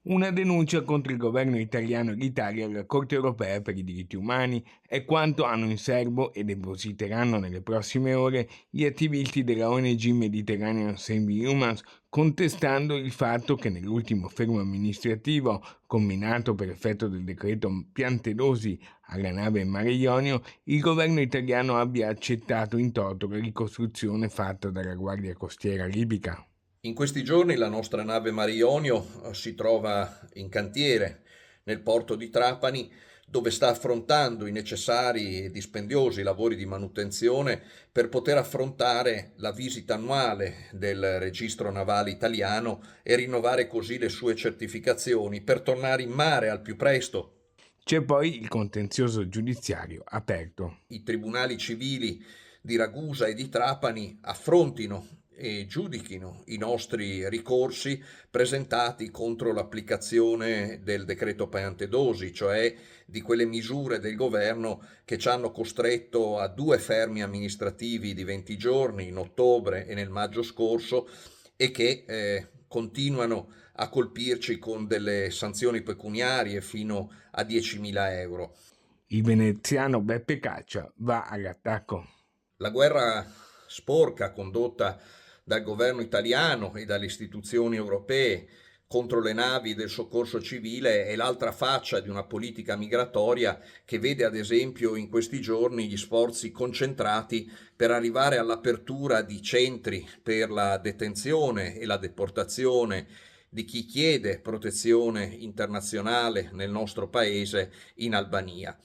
Una denuncia contro il governo italiano e l'Italia alla Corte europea per i diritti umani è quanto hanno in serbo e depositeranno nelle prossime ore gli attivisti della ONG Mediterranean Save Humans, contestando il fatto che nell'ultimo fermo amministrativo comminato per effetto del decreto Piantedosi alla nave Mare Ionio, il governo italiano abbia accettato in toto la ricostruzione fatta dalla Guardia Costiera libica. In questi giorni la nostra nave Mare Jonio si trova in cantiere nel porto di Trapani, dove sta affrontando i necessari e dispendiosi lavori di manutenzione per poter affrontare la visita annuale del registro navale italiano e rinnovare così le sue certificazioni per tornare in mare al più presto. C'è poi il contenzioso giudiziario aperto. I tribunali civili di Ragusa e di Trapani affrontino e giudichino i nostri ricorsi presentati contro l'applicazione del decreto Piantedosi, cioè di quelle misure del governo che ci hanno costretto a 2 fermi amministrativi di 20 giorni in ottobre e nel maggio scorso e che continuano a colpirci con delle sanzioni pecuniarie fino a 10.000 euro. Il veneziano Beppe Caccia va all'attacco. La guerra sporca condotta dal governo italiano e dalle istituzioni europee contro le navi del soccorso civile è l'altra faccia di una politica migratoria che vede ad esempio in questi giorni gli sforzi concentrati per arrivare all'apertura di centri per la detenzione e la deportazione di chi chiede protezione internazionale nel nostro paese in Albania.